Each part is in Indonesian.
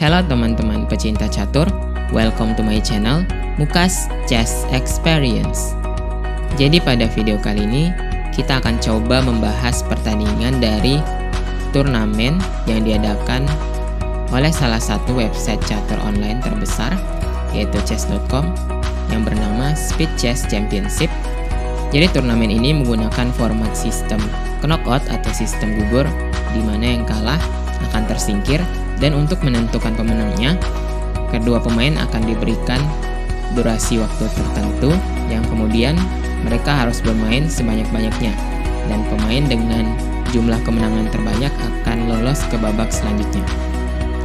Halo teman-teman pecinta catur, welcome to my channel Mukas Chess Experience. Jadi pada video kali ini kita akan coba membahas pertandingan dari turnamen yang diadakan oleh salah satu website catur online terbesar, yaitu chess.com, yang bernama Speed Chess Championship. Jadi turnamen ini menggunakan format sistem knockout atau sistem gugur, di mana yang kalah akan tersingkir, dan untuk menentukan pemenangnya, kedua pemain akan diberikan durasi waktu tertentu yang kemudian mereka harus bermain sebanyak-banyaknya, dan pemain dengan jumlah kemenangan terbanyak akan lolos ke babak selanjutnya.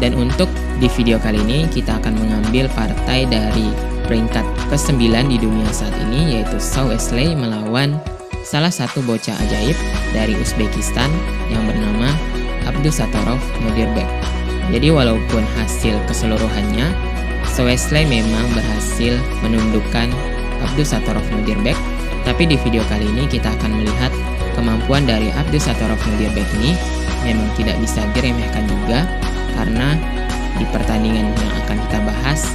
Dan untuk di video kali ini kita akan mengambil partai dari peringkat ke-9 di dunia saat ini, yaitu Zhao Wesley melawan salah satu bocah ajaib dari Uzbekistan yang bernama Abdusattorov Nodirbek. Jadi walaupun hasil keseluruhannya Zhao Wesley memang berhasil menundukkan Abdusattorov Nodirbek, tapi di video kali ini kita akan melihat kemampuan dari Abdusattorov Nodirbek ini memang tidak bisa diremehkan juga, karena di pertandingan yang akan kita bahas,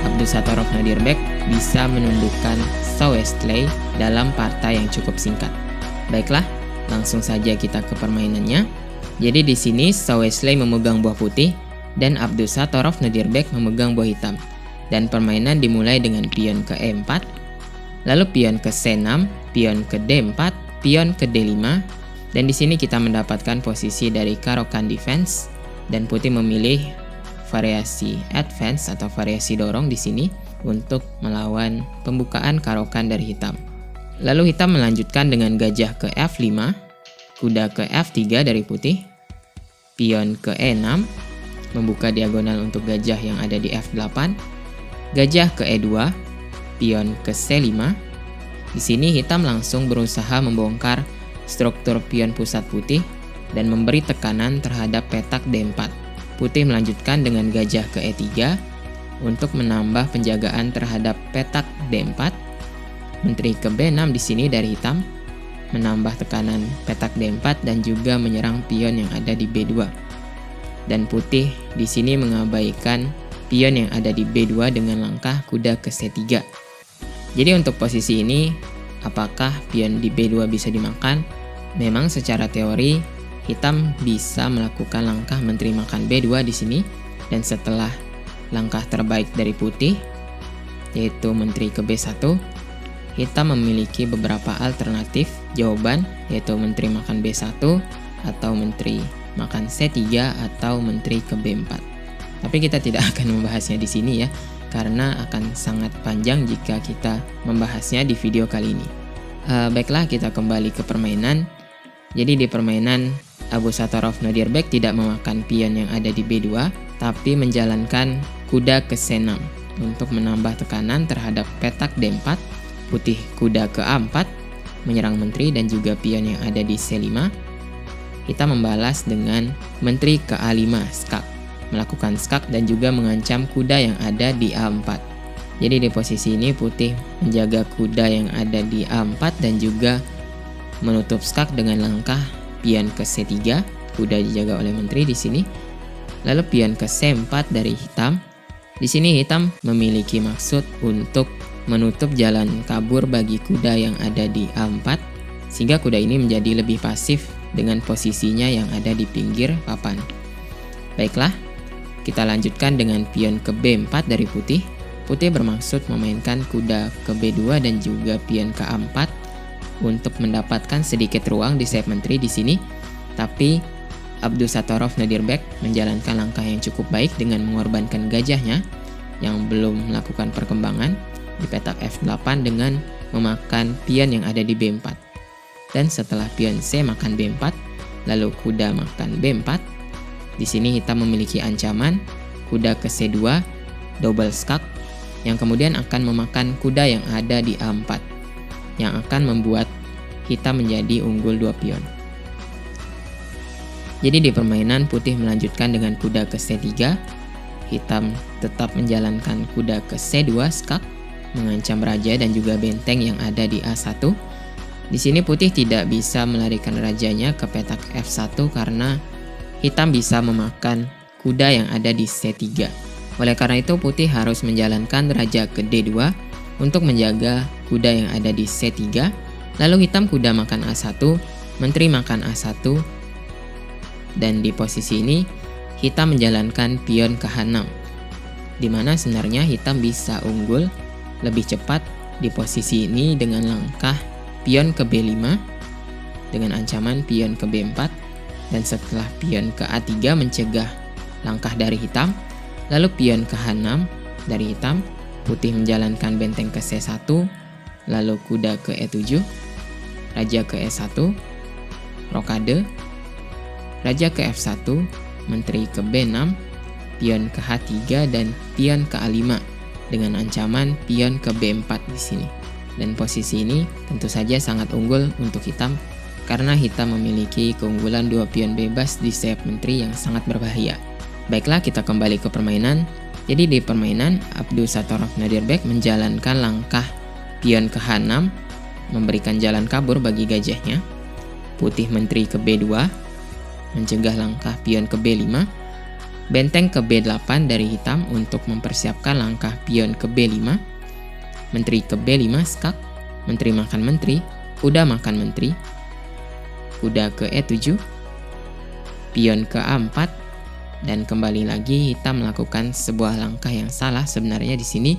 Abdusattorov Nodirbek bisa menundukkan Zhao Wesley dalam partai yang cukup singkat. Baiklah, langsung saja kita ke permainannya. Jadi di sini Zhao Wesley memegang buah putih dan Abdusattorov Nodirbek memegang buah hitam. Dan permainan dimulai dengan pion ke E4, lalu pion ke C6, pion ke D4, pion ke D5. Dan di sini kita mendapatkan posisi dari Caro-Kann defense, dan putih memilih variasi advance atau variasi dorong di sini untuk melawan pembukaan Caro-Kann dari hitam. Lalu hitam melanjutkan dengan gajah ke F5, kuda ke F3 dari putih, pion ke E6, membuka diagonal untuk gajah yang ada di F8, gajah ke E2, pion ke C5. Di sini hitam langsung berusaha membongkar struktur pion pusat putih dan memberi tekanan terhadap petak D4. Putih melanjutkan dengan gajah ke E3 untuk menambah penjagaan terhadap petak D4. Menteri ke B6 di sini dari hitam menambah tekanan petak D4 dan juga menyerang pion yang ada di B2. Dan putih di sini mengabaikan pion yang ada di B2 dengan langkah kuda ke C3. Jadi untuk posisi ini, apakah pion di B2 bisa dimakan? Memang secara teori hitam bisa melakukan langkah menteri makan B2 di sini, dan setelah langkah terbaik dari putih yaitu menteri ke B1, hitam memiliki beberapa alternatif jawaban, yaitu menteri makan B1 atau menteri makan C3 atau menteri ke B4. Tapi kita tidak akan membahasnya di sini ya, karena akan sangat panjang jika kita membahasnya di video kali ini. Baiklah, kita kembali ke permainan. Jadi di permainan Abdusattorov Nodirbek tidak memakan pion yang ada di B2, tapi menjalankan kuda ke C6 untuk menambah tekanan terhadap petak D4. Putih kuda ke A4 menyerang menteri dan juga pion yang ada di C5. Hitam membalas dengan menteri ke A5 skak, melakukan skak dan juga mengancam kuda yang ada di A4. Jadi di posisi ini putih menjaga kuda yang ada di A4 dan juga menutup skak dengan langkah pion ke C3. Kuda dijaga oleh menteri di sini. Lalu pion ke C4 dari hitam. Di sini hitam memiliki maksud untuk menutup jalan kabur bagi kuda yang ada di A4, sehingga kuda ini menjadi lebih pasif dengan posisinya yang ada di pinggir papan. Baiklah, kita lanjutkan dengan pion ke B4 dari putih. Putih bermaksud memainkan kuda ke B2 dan juga pion ke A4 untuk mendapatkan sedikit ruang di sayap menteri di sini. Tapi Abdusattorov Nodirbek menjalankan langkah yang cukup baik dengan mengorbankan gajahnya yang belum melakukan perkembangan di petak F8 dengan memakan pion yang ada di B4. Dan setelah pion C makan B4, lalu kuda makan B4. Di sini hitam memiliki ancaman kuda ke C2 double skak yang kemudian akan memakan kuda yang ada di A4, yang akan membuat hitam menjadi unggul 2 pion. Jadi di permainan putih melanjutkan dengan kuda ke C3. Hitam tetap menjalankan kuda ke C2 skak, mengancam raja dan juga benteng yang ada di A1. Di sini putih tidak bisa melarikan rajanya ke petak F1 karena hitam bisa memakan kuda yang ada di C3. Oleh karena itu putih harus menjalankan raja ke D2 untuk menjaga kuda yang ada di C3. Lalu hitam kuda makan A1, menteri makan A1. Dan di posisi ini hitam menjalankan pion ke H6, di mana sebenarnya hitam bisa unggul lebih cepat di posisi ini dengan langkah pion ke B5 dengan ancaman pion ke B4, dan setelah pion ke A3 mencegah langkah dari hitam. Lalu pion ke H6 dari hitam, putih menjalankan benteng ke C1, lalu kuda ke E7, raja ke E1, rokade, raja ke F1, menteri ke B6, pion ke H3 dan pion ke A5 dengan ancaman pion ke B4 di sini. Dan posisi ini tentu saja sangat unggul untuk hitam karena hitam memiliki keunggulan 2 pion bebas di sayap menteri yang sangat berbahaya. Baiklah, kita kembali ke permainan. Jadi di permainan Abdusattorov Nadirbek menjalankan langkah pion ke H6 memberikan jalan kabur bagi gajahnya. Putih menteri ke B2 mencegah langkah pion ke B5, benteng ke B8 dari hitam untuk mempersiapkan langkah pion ke B5, menteri ke B5 skak, menteri makan menteri, kuda makan menteri, kuda ke E7, pion ke A4, dan kembali lagi hitam melakukan sebuah langkah yang salah sebenarnya di sini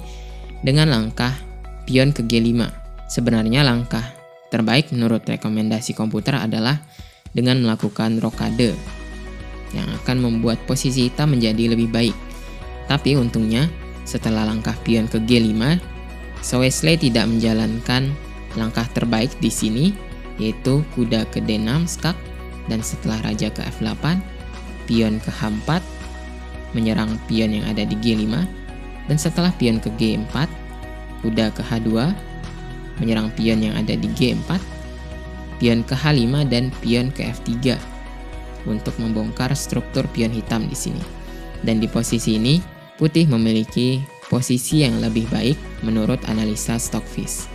dengan langkah pion ke G5. Sebenarnya langkah terbaik menurut rekomendasi komputer adalah dengan melakukan rokade yang akan membuat posisi hitam menjadi lebih baik. Tapi untungnya setelah langkah pion ke G5, Sowesley tidak menjalankan langkah terbaik di sini, yaitu kuda ke D6 skak, dan setelah raja ke F8, pion ke H4 menyerang pion yang ada di G5, dan setelah pion ke G4, kuda ke H2 menyerang pion yang ada di G4, pion ke H5 dan pion ke F3 untuk membongkar struktur pion hitam di sini. Dan di posisi ini putih memiliki posisi yang lebih baik menurut analisa Stockfish.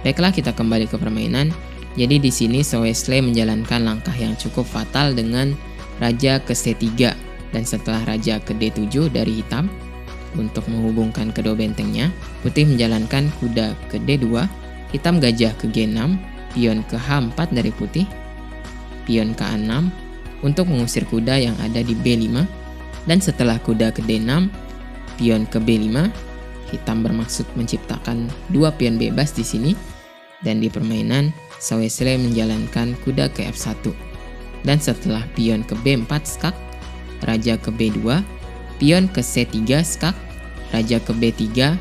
Baiklah, kita kembali ke permainan. Jadi di sini Sowesley menjalankan langkah yang cukup fatal dengan raja ke C3, dan setelah raja ke D7 dari hitam untuk menghubungkan kedua bentengnya, putih menjalankan kuda ke D2, hitam gajah ke G6, pion ke H4 dari putih, pion ke A6 untuk mengusir kuda yang ada di B5, dan setelah kuda ke D6, pion ke B5, hitam bermaksud menciptakan 2 pion bebas di sini. Dan di permainan Sowesley menjalankan kuda ke F1, dan setelah pion ke B4 skak, raja ke B2, pion ke C3 skak, raja ke B3,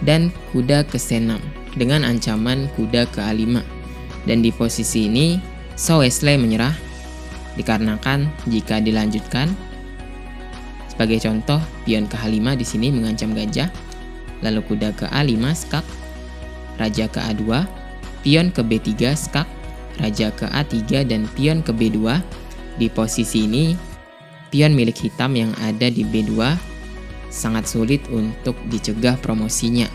dan kuda ke C6 dengan ancaman kuda ke A5. Dan di posisi ini Sowesley menyerah dikarenakan jika dilanjutkan, sebagai contoh pion ke H5 di sini mengancam gajah, lalu kuda ke A5 skak, raja ke A2, pion ke B3 skak, raja ke A3 dan pion ke B2. Di posisi ini pion milik hitam yang ada di B2 sangat sulit untuk dicegah promosinya.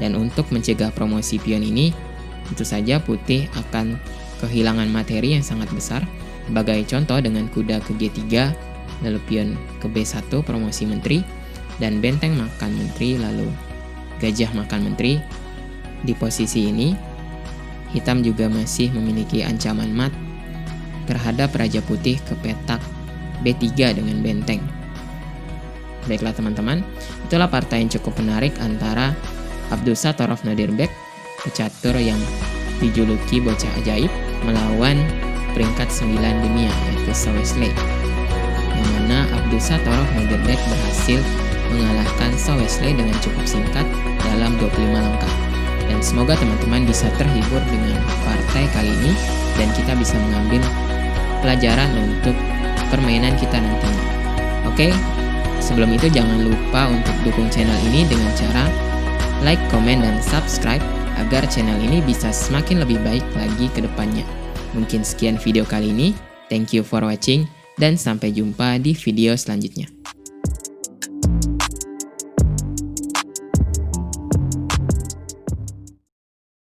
Dan untuk mencegah promosi pion ini, tentu saja putih akan kehilangan materi yang sangat besar. Sebagai contoh dengan kuda ke G3, lalu pion ke B1 promosi menteri, dan benteng makan menteri, lalu gajah makan menteri. Di posisi ini, hitam juga masih memiliki ancaman mat terhadap raja putih ke petak B3 dengan benteng. Baiklah teman-teman, itulah partai yang cukup menarik antara Abdusattorov Nadirbek, pecatur yang dijuluki bocah ajaib, melawan peringkat 9 dunia yaitu Sowesley, yang mana Abdusattorov Nadirbek berhasil mengalahkan Sowesley dengan cukup singkat dalam 25 langkah. Dan semoga teman-teman bisa terhibur dengan partai kali ini dan kita bisa mengambil pelajaran untuk permainan kita nantinya. Oke, sebelum itu jangan lupa untuk dukung channel ini dengan cara like, komen, dan subscribe agar channel ini bisa semakin lebih baik lagi ke depannya. Mungkin sekian video kali ini. Thank you for watching dan sampai jumpa di video selanjutnya.